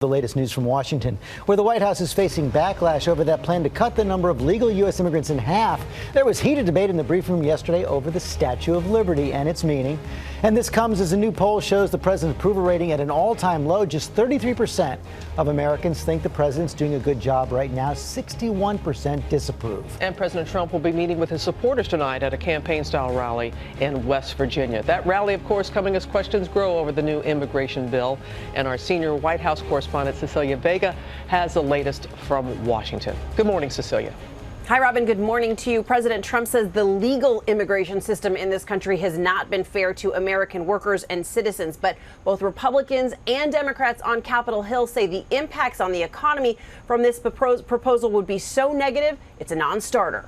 The latest news from Washington, where the White House is facing backlash over that plan to cut the number of legal U.S. immigrants in half. There was heated debate in the briefing room yesterday over the Statue of Liberty and its meaning. And this comes as a new poll shows the president's approval rating at an all-time low. Just 33% of Americans think the president's doing a good job right now. 61% disapprove. And President Trump will be meeting with his supporters tonight at a campaign-style rally in West Virginia. That rally, of course, coming as questions grow over the new immigration bill. And our senior White House correspondent Cecilia Vega has the latest from Washington. Good morning, Cecilia. Hi, Robin. Good morning to you. President Trump says the legal immigration system in this country has not been fair to American workers and citizens. But both Republicans and Democrats on Capitol Hill say the impacts on the economy from this proposal would be so negative, it's a non-starter.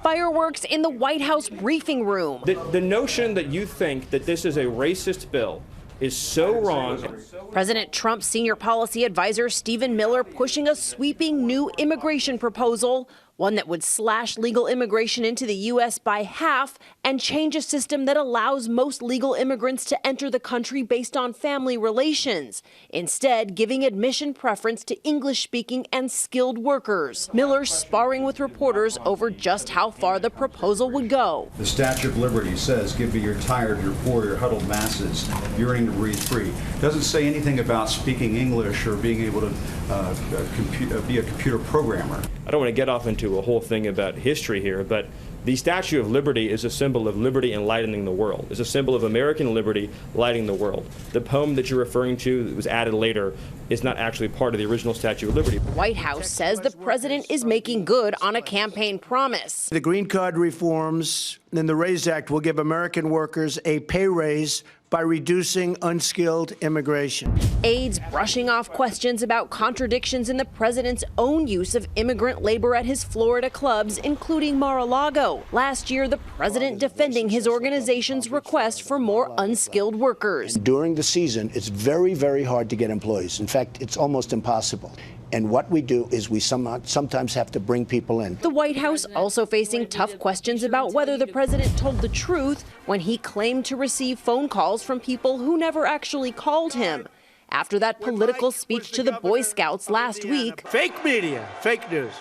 Fireworks in the White House briefing room. The notion that you think that this is a racist bill is so wrong. President Trump's senior policy advisor Stephen Miller pushing a sweeping new immigration proposal, one that would slash legal immigration into the U.S. by half and change a system that allows most legal immigrants to enter the country based on family relations, instead giving admission preference to English-speaking and skilled workers. Miller sparring with reporters over just how far the proposal would go. The Statue of Liberty says, give me your tired, your poor, your huddled masses, yearning to breathe free. Doesn't say anything about speaking English or being able to be a computer programmer. I don't want to get off into a whole thing about history here, but the Statue of Liberty is a symbol of liberty enlightening the world. It's a symbol of American liberty lighting the world. The poem that you're referring to that was added later is not actually part of the original Statue of Liberty. The White House says the president is making good on a campaign promise. The green card reforms and the RAISE Act will give American workers a pay raise by reducing unskilled immigration. Aides brushing off questions about contradictions in the president's own use of immigrant labor at his Florida clubs, including Mar-a-Lago. Last year, the president defending his organization's request for more unskilled workers. During the season, it's very, very hard to get employees. In fact, it's almost impossible. And what we do is we sometimes have to bring people in. The White House also facing tough questions about whether the president told the truth when he claimed to receive phone calls from people who never actually called him. After that political speech to the Boy Scouts last week, Fake media, fake news.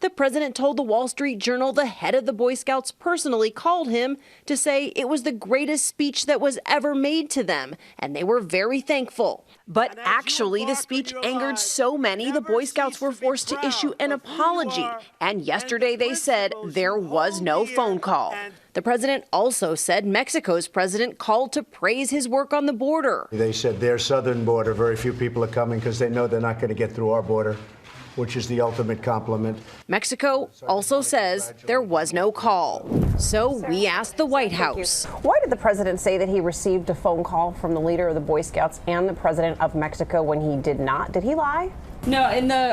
The president told the Wall Street Journal the head of the Boy Scouts personally called him to say it was the greatest speech that was ever made to them, and they were very thankful. But actually, the speech angered so many, the Boy Scouts were forced to issue an apology. And yesterday they said there was no phone call. The president also said Mexico's president called to praise his work on the border. They said their southern border, very few people are coming because they know they're not going to get through our border, which is the ultimate compliment. Mexico also says there was no call. So we asked the White House. Why did the president say that he received a phone call from the leader of the Boy Scouts and the president of Mexico when he did not? Did he lie? No,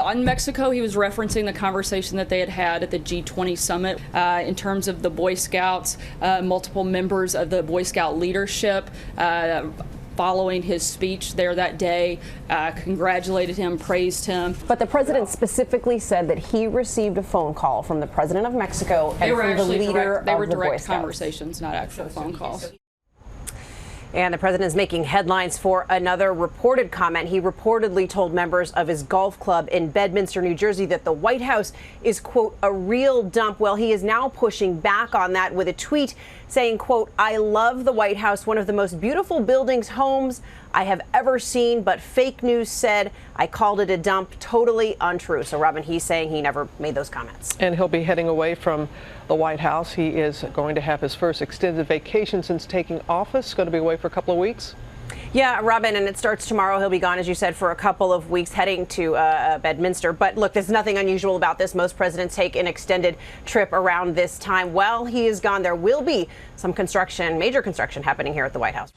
on Mexico, he was referencing the conversation that they had at the G20 summit in terms of the Boy Scouts, multiple members of the Boy Scout leadership following his speech there that day, congratulated him, praised him. But the president specifically said that he received a phone call from the president of Mexico and from the leader of the Boy Scouts. They were direct conversations, not actual phone calls. And the president is making headlines for another reported comment. He reportedly told members of his golf club in Bedminster, New Jersey, that the White House is, quote, a real dump. Well, he is now pushing back on that with a tweet saying, quote, I love the White House, one of the most beautiful buildings, homes I have ever seen, but fake news said I called it a dump. Totally untrue. So, Robin, he's saying he never made those comments. And he'll be heading away from the White House. He is going to have his first extended vacation since taking office. Going to be away for a couple of weeks. Yeah, Robin, and it starts tomorrow. He'll be gone, as you said, for a couple of weeks, heading to Bedminster. But look, there's nothing unusual about this. Most presidents take an extended trip around this time. While he is gone, there will be some construction, major construction happening here at the White House.